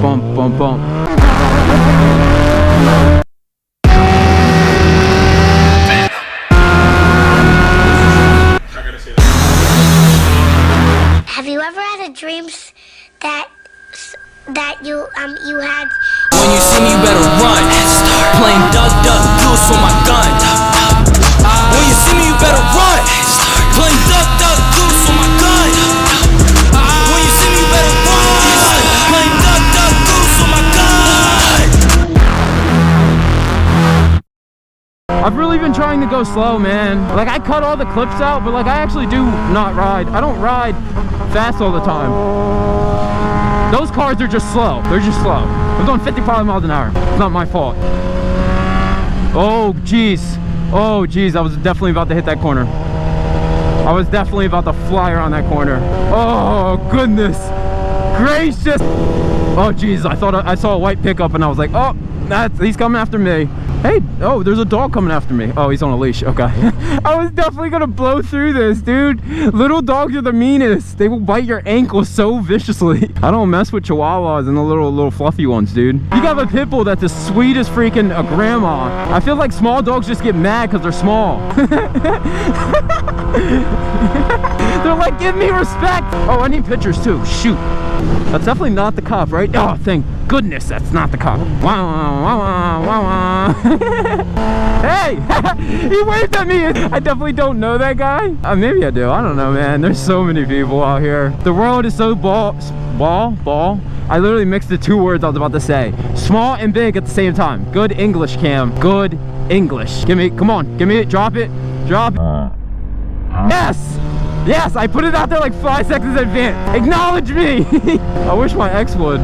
Bump, bump, bump. Have you ever had a dream that you had? When you see me, you better run. Playing duck, duck, goose with my gun. When you see me, you better run. Playing duck, duck, goose with my gun. When you see me, you better run. Playing duck, duck, goose with my gun. I've really been trying to go slow, man. Like, I cut all the clips out, but like, I actually do not ride. I don't ride fast all the time. Those cars are just slow. They're just slow. I'm going 55 miles an hour. It's not my fault. Oh, jeez. Oh, jeez. I was definitely about to hit that corner. I was definitely about to fly around that corner. Oh, goodness gracious. Oh, jeez. I thought I saw a white pickup and I was like, oh, he's coming after me. Hey, oh, there's a dog coming after me. Oh, he's on a leash. Okay. I was definitely gonna blow through this, dude. Little dogs are the meanest. They will bite your ankle so viciously. I don't mess with chihuahuas and the little fluffy ones, dude. You got a pit bull that's as sweet as freaking a grandma. I feel like small dogs just get mad because they're small. They're like, give me respect. Oh, I need pictures too. Shoot. That's definitely not the cop, right? Oh, thank goodness that's not the cop. Wow, wow, wow, wow, wow. Hey, he waved at me. I definitely don't know that guy. Maybe I do. I don't know, man. There's so many people out here. The world is so ball. I literally mixed the two words I was about to say. Small and big at the same time. Good English, Cam. Good English. Give me, come on. Give me it. Drop it. Drop it. Yes. Yes, I put it out there like 5 seconds in advance. Acknowledge me. I wish my ex would.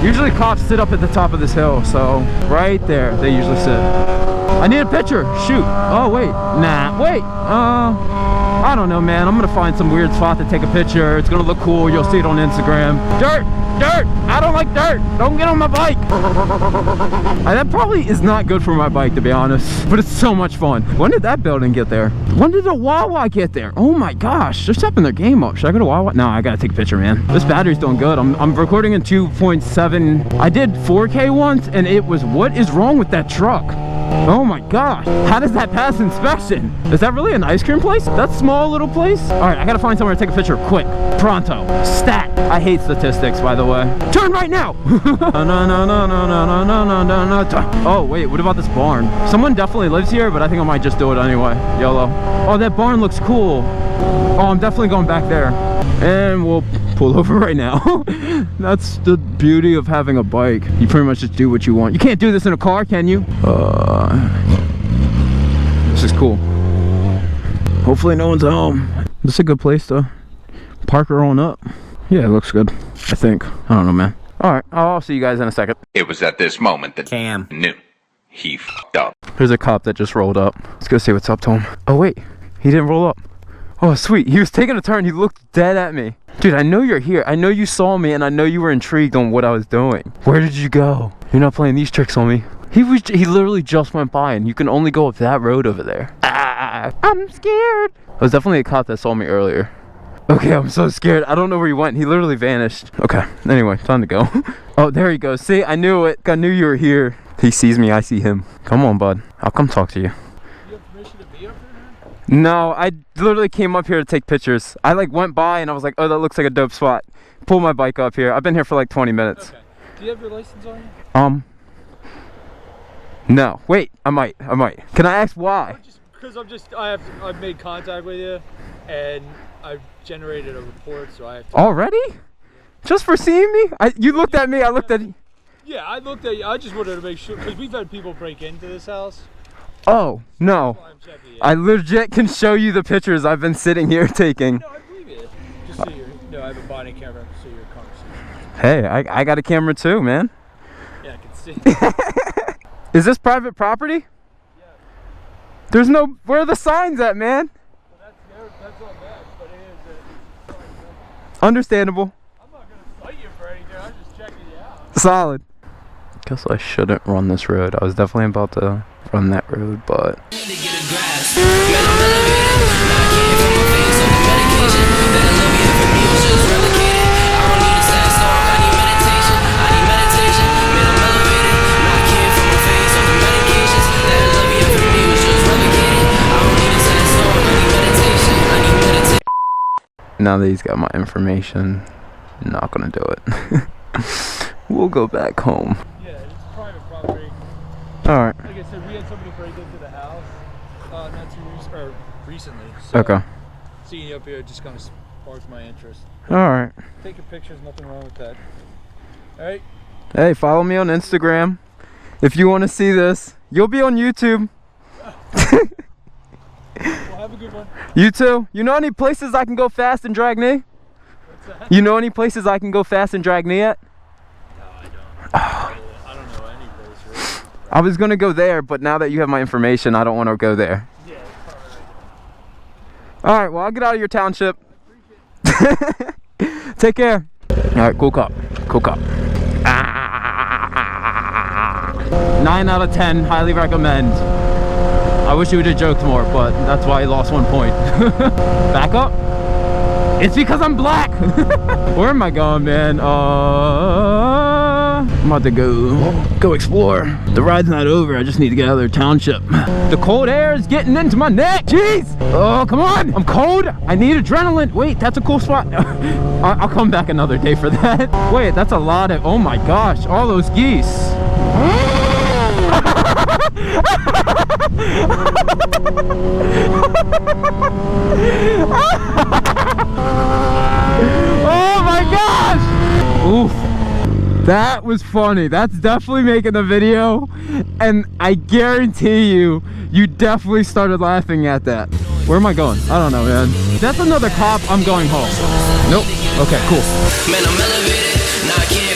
Usually cops sit up at the top of this hill, so right there they usually sit. I need a picture. Shoot. Oh wait. Nah. Wait. I don't know, man. I'm gonna find some weird spot to take a picture. It's gonna look cool. You'll see it on Instagram. Dirt. Dirt. I don't like dirt. Don't get on my bike. That probably is not good for my bike, to be honest, but it's so much fun. When did that building get there? When did the Wawa get there? Oh my gosh, they're stepping their game up. Should I go to Wawa? No, I gotta take a picture, man. This battery's doing good. I'm recording in 2.7. I did 4K once and it was, what is wrong with that truck? Oh my gosh, how does that pass inspection? Is that really an ice cream place? That small little place? All right, I gotta find somewhere to take a picture quick. Pronto. Stat. I hate statistics, by the way. Turn right now. Oh wait, what about this barn? Someone definitely lives here, but I think I might just do it anyway. YOLO. Oh, that barn looks cool. Oh, I'm definitely going back there. And we'll pull over right now. That's the beauty of having a bike. You pretty much just do what you want. You can't do this in a car, can you? This is cool. Hopefully no one's home. This is a good place to park her on up. Yeah, it looks good, I think. I don't know, man. All right, I'll see you guys in a second. It was at this moment that Cam knew he f***ed up. There's a cop that just rolled up. Let's go see what's up to him. Oh wait, he didn't roll up. Oh sweet, he was taking a turn. He looked dead at me. Dude, I know you're here. I know you saw me and I know you were intrigued on what I was doing. Where did you go? You're not playing these tricks on me. He literally just went by and you can only go up that road over there. Ah, I'm scared. It was definitely a cop that saw me earlier. Okay, I'm so scared. I don't know where he went. He literally vanished. Okay, anyway, time to go. Oh, there he goes. See, I knew it. I knew you were here. He sees me, I see him. Come on, bud. I'll come talk to you. You have permission to be up here? No, I literally came up here to take pictures. I like went by and I was like, oh, that looks like a dope spot. Pull my bike up here. I've been here for like 20 minutes. Okay. Do you have your license on you? No. Wait, I might. Can I ask why? Because I've made contact with you and I've generated a report, so I have to... Already? Just for seeing me? You looked at me, I looked at you. Yeah, I looked at you. I just wanted to make sure, because we've had people break into this house. Oh, no. I legit can show you the pictures I've been sitting here taking. No, I believe it. Just so you're... No, I have a body camera, so your conversation. Hey, I got a camera too, man. Yeah, I can see. Is this private property? Yeah. There's no... Where are the signs at, man? Well, that's on that, but it is... Understandable. I'm not going to cite you for anything, I'm just checking you out. Solid. Guess I shouldn't run this road. I was definitely about to run that road, but... Now that he's got my information, not gonna do it. We'll go back home. Yeah, it's private property. Alright. Like I said, we had somebody break into the house not too recently. So Okay. seeing you up here just kind of sparked my interest. Alright. Taking pictures, nothing wrong with that. Alright. Hey, follow me on Instagram. If you want to see this, you'll be on YouTube. Well, have a good one. You too. You know any places I can go fast and drag knee? What's that? You know any places I can go fast and drag knee at? No, I don't. I don't know any place really. I was gonna go there, but now that you have my information, I don't want to go there. Yeah, it's probably right. All right, well, I'll get out of your township. Take care. All right, cool cop. Cool cop. 9 out of 10, highly recommend. I wish you would have joked more, but that's why he lost 1 point. Back up. It's because I'm black. Where am I going, man? I'm about to go explore. The ride's not over. I just need to get out of their township. The cold air is getting into my neck. Jeez. Oh, come on. I'm cold. I need adrenaline. Wait, that's a cool spot. I'll come back another day for that. Wait, that's a lot of, oh my gosh, all those geese. Oh my gosh! Oof. That was funny. That's definitely making a video, and I guarantee you definitely started laughing at that. Where am I going? I don't know, man. That's another cop. I'm going home. Nope. Okay, cool. Man, I'm elevated. Now I can't